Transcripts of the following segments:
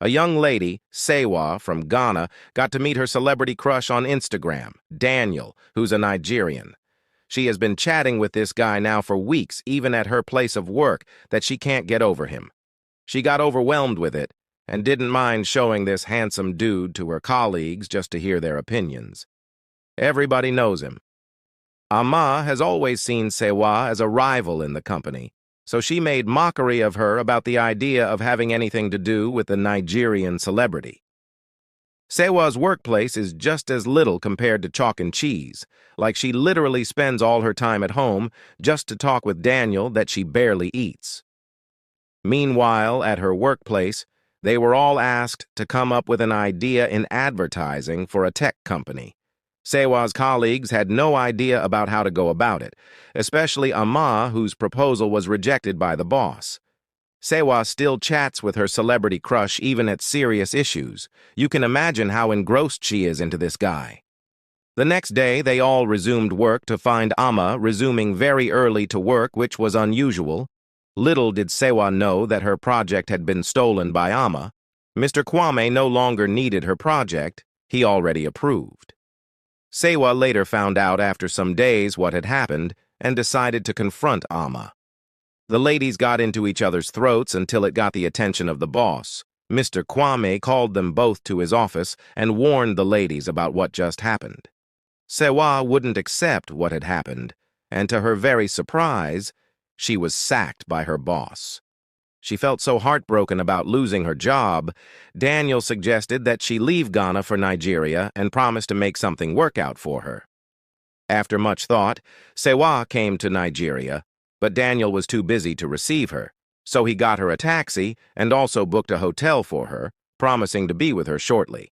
A young lady, Sewa, from Ghana, got to meet her celebrity crush on Instagram, Daniel, who's a Nigerian. She has been chatting with this guy now for weeks, even at her place of work, that she can't get over him. She got overwhelmed with it and didn't mind showing this handsome dude to her colleagues just to hear their opinions. Everybody knows him. Ama has always seen Sewa as a rival in the company, so she made mockery of her about the idea of having anything to do with the Nigerian celebrity. Sewa's workplace is just as little compared to chalk and cheese, like she literally spends all her time at home just to talk with Daniel that she barely eats. Meanwhile, at her workplace, they were all asked to come up with an idea in advertising for a tech company. Sewa's colleagues had no idea about how to go about it, especially Ama, whose proposal was rejected by the boss. Sewa still chats with her celebrity crush even at serious issues. You can imagine how engrossed she is into this guy. The next day, they all resumed work to find Ama resuming very early to work, which was unusual. Little did Sewa know that her project had been stolen by Ama. Mr. Kwame no longer needed her project. He already approved. Sewa later found out after some days what had happened and decided to confront Ama. The ladies got into each other's throats until it got the attention of the boss. Mr. Kwame called them both to his office and warned the ladies about what just happened. Sewa wouldn't accept what had happened, and to her very surprise, she was sacked by her boss. She felt so heartbroken about losing her job, Daniel suggested that she leave Ghana for Nigeria and promised to make something work out for her. After much thought, Sewa came to Nigeria, but Daniel was too busy to receive her, so he got her a taxi and also booked a hotel for her, promising to be with her shortly.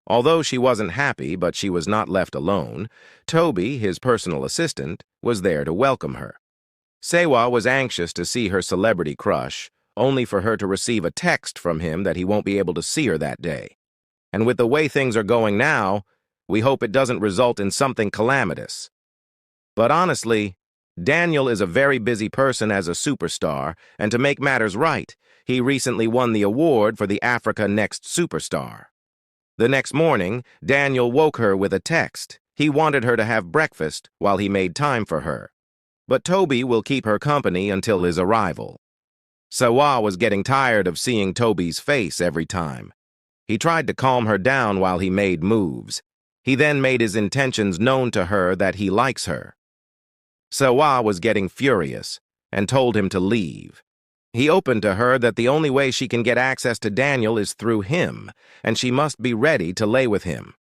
Although she wasn't happy, but she was not left alone, Toby, his personal assistant, was there to welcome her. Sewa was anxious to see her celebrity crush, only for her to receive a text from him that he won't be able to see her that day. And with the way things are going now, we hope it doesn't result in something calamitous. But honestly, Daniel is a very busy person as a superstar, and to make matters right, he recently won the award for the Africa Next Superstar. The next morning, Daniel woke her with a text. He wanted her to have breakfast while he made time for her. But Toby will keep her company until his arrival. Sewa was getting tired of seeing Toby's face every time. He tried to calm her down while he made moves. He then made his intentions known to her that he likes her. Sewa was getting furious and told him to leave. He opened to her that the only way she can get access to Daniel is through him, and she must be ready to lay with him.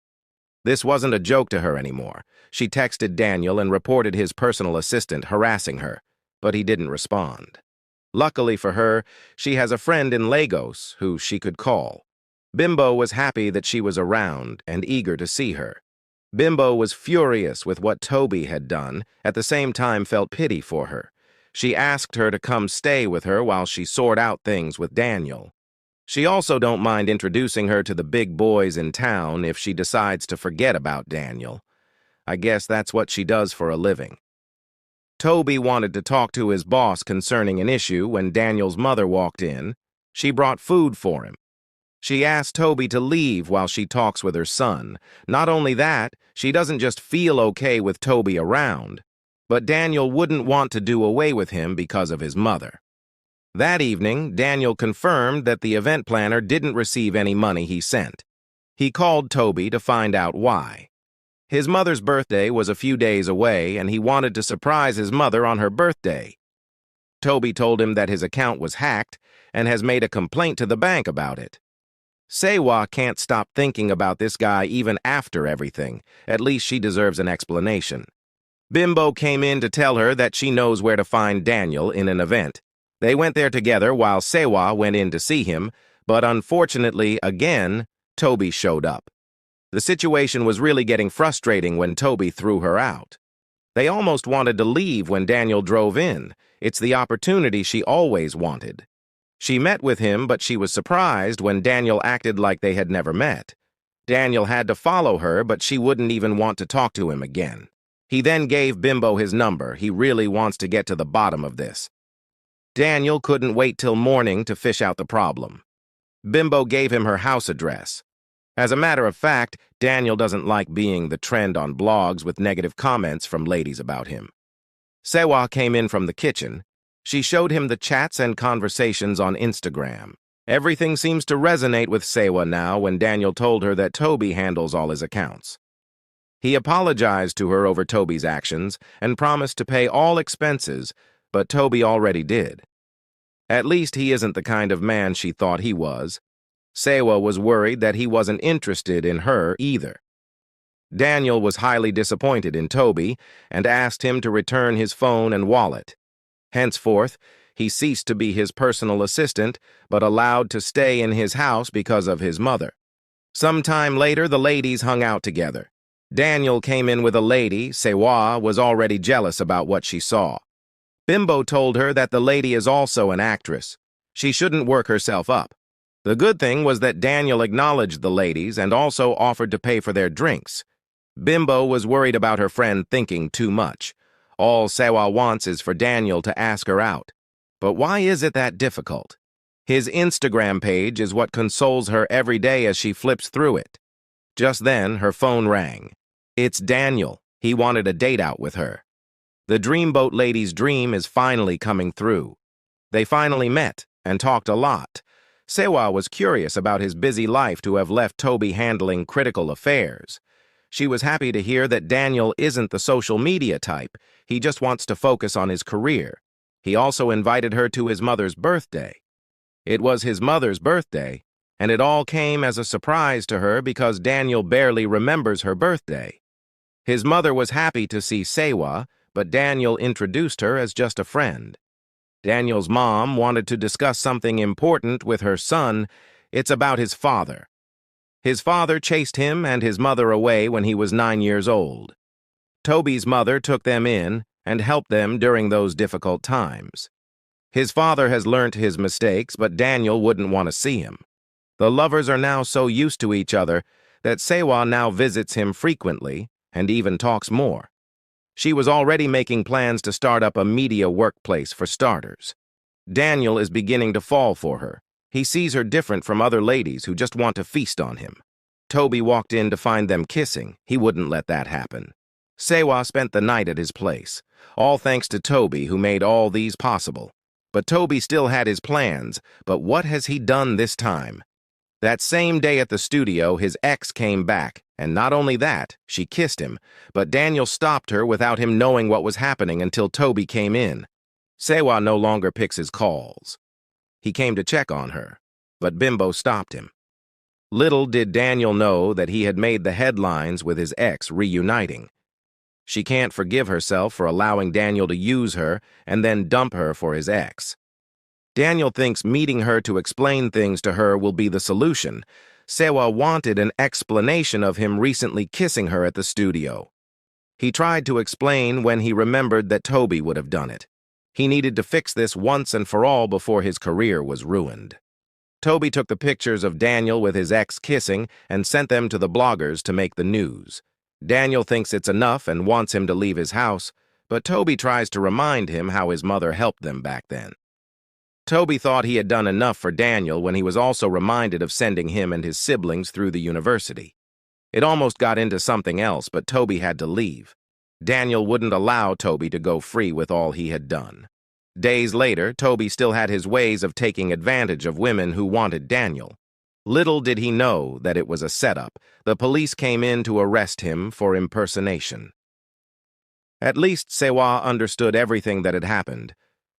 This wasn't a joke to her anymore. She texted Daniel and reported his personal assistant harassing her, but he didn't respond. Luckily for her, she has a friend in Lagos who she could call. Bimbo was happy that she was around and eager to see her. Bimbo was furious with what Toby had done, at the same time felt pity for her. She asked her to come stay with her while she sorted out things with Daniel. She also don't mind introducing her to the big boys in town if she decides to forget about Daniel. I guess that's what she does for a living. Toby wanted to talk to his boss concerning an issue when Daniel's mother walked in. She brought food for him. She asked Toby to leave while she talks with her son. Not only that, she doesn't just feel okay with Toby around, but Daniel wouldn't want to do away with him because of his mother. That evening, Daniel confirmed that the event planner didn't receive any money he sent. He called Toby to find out why. His mother's birthday was a few days away, and he wanted to surprise his mother on her birthday. Toby told him that his account was hacked and has made a complaint to the bank about it. Sewa can't stop thinking about this guy even after everything. At least she deserves an explanation. Bimbo came in to tell her that she knows where to find Daniel in an event. They went there together while Sewa went in to see him, but unfortunately, again, Toby showed up. The situation was really getting frustrating when Toby threw her out. They almost wanted to leave when Daniel drove in. It's the opportunity she always wanted. She met with him, but she was surprised when Daniel acted like they had never met. Daniel had to follow her, but she wouldn't even want to talk to him again. He then gave Bimbo his number. He really wants to get to the bottom of this. Daniel couldn't wait till morning to fish out the problem. Bimbo gave him her house address. As a matter of fact, Daniel doesn't like being the trend on blogs with negative comments from ladies about him. Sewa came in from the kitchen. She showed him the chats and conversations on Instagram. Everything seems to resonate with Sewa now when Daniel told her that Toby handles all his accounts. He apologized to her over Toby's actions and promised to pay all expenses, but Toby already did. At least he isn't the kind of man she thought he was. Sewa was worried that he wasn't interested in her either. Daniel was highly disappointed in Toby and asked him to return his phone and wallet. Henceforth, he ceased to be his personal assistant, but allowed to stay in his house because of his mother. Some time later, the ladies hung out together. Daniel came in with a lady. Sewa was already jealous about what she saw. Bimbo told her that the lady is also an actress. She shouldn't work herself up. The good thing was that Daniel acknowledged the ladies and also offered to pay for their drinks. Bimbo was worried about her friend thinking too much. All Sewa wants is for Daniel to ask her out. But why is it that difficult? His Instagram page is what consoles her every day as she flips through it. Just then, her phone rang. It's Daniel. He wanted a date out with her. The Dreamboat lady's dream is finally coming through. They finally met and talked a lot. Sewa was curious about his busy life to have left Toby handling critical affairs. She was happy to hear that Daniel isn't the social media type. He just wants to focus on his career. He also invited her to his mother's birthday. It was his mother's birthday, and it all came as a surprise to her because Daniel barely remembers her birthday. His mother was happy to see Sewa, but Daniel introduced her as just a friend. Daniel's mom wanted to discuss something important with her son. It's about his father. His father chased him and his mother away when he was 9 years old. Toby's mother took them in and helped them during those difficult times. His father has learnt his mistakes, but Daniel wouldn't want to see him. The lovers are now so used to each other that Sewa now visits him frequently and even talks more. She was already making plans to start up a media workplace for starters. Daniel is beginning to fall for her. He sees her different from other ladies who just want to feast on him. Toby walked in to find them kissing. He wouldn't let that happen. Sewa spent the night at his place, all thanks to Toby, who made all these possible. But Toby still had his plans, but what has he done this time? That same day at the studio, his ex came back, and not only that, she kissed him, but Daniel stopped her without him knowing what was happening until Toby came in. Sewa no longer picks his calls. He came to check on her, but Bimbo stopped him. Little did Daniel know that he had made the headlines with his ex reuniting. She can't forgive herself for allowing Daniel to use her and then dump her for his ex. Daniel thinks meeting her to explain things to her will be the solution. Sewa wanted an explanation of him recently kissing her at the studio. He tried to explain when he remembered that Toby would have done it. He needed to fix this once and for all before his career was ruined. Toby took the pictures of Daniel with his ex kissing and sent them to the bloggers to make the news. Daniel thinks it's enough and wants him to leave his house, but Toby tries to remind him how his mother helped them back then. Toby thought he had done enough for Daniel when he was also reminded of sending him and his siblings through the university. It almost got into something else, but Toby had to leave. Daniel wouldn't allow Toby to go free with all he had done. Days later, Toby still had his ways of taking advantage of women who wanted Daniel. Little did he know that it was a setup. The police came in to arrest him for impersonation. At least Sewa understood everything that had happened.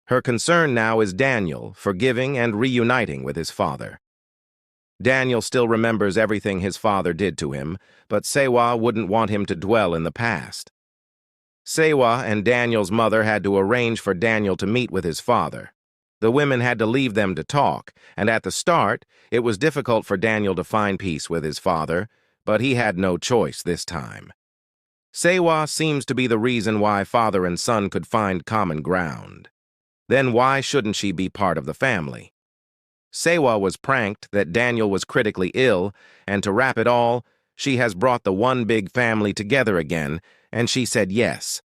Her concern now is Daniel forgiving and reuniting with his father. Daniel still remembers everything his father did to him, but Sewa wouldn't want him to dwell in the past. Sewa and Daniel's mother had to arrange for Daniel to meet with his father. The women had to leave them to talk, and at the start, it was difficult for Daniel to find peace with his father, but he had no choice this time. Sewa seems to be the reason why father and son could find common ground. Then why shouldn't she be part of the family? Sewa was pranked that Daniel was critically ill, and to wrap it all, she has brought the one big family together again, and she said yes.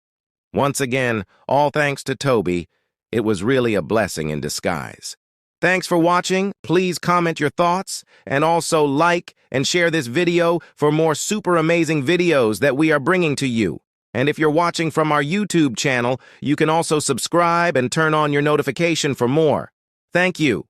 Once again, all thanks to Toby, it was really a blessing in disguise. Thanks for watching. Please comment your thoughts and also like and share this video for more super amazing videos that we are bringing to you. And if you're watching from our YouTube channel, you can also subscribe and turn on your notification for more. Thank you.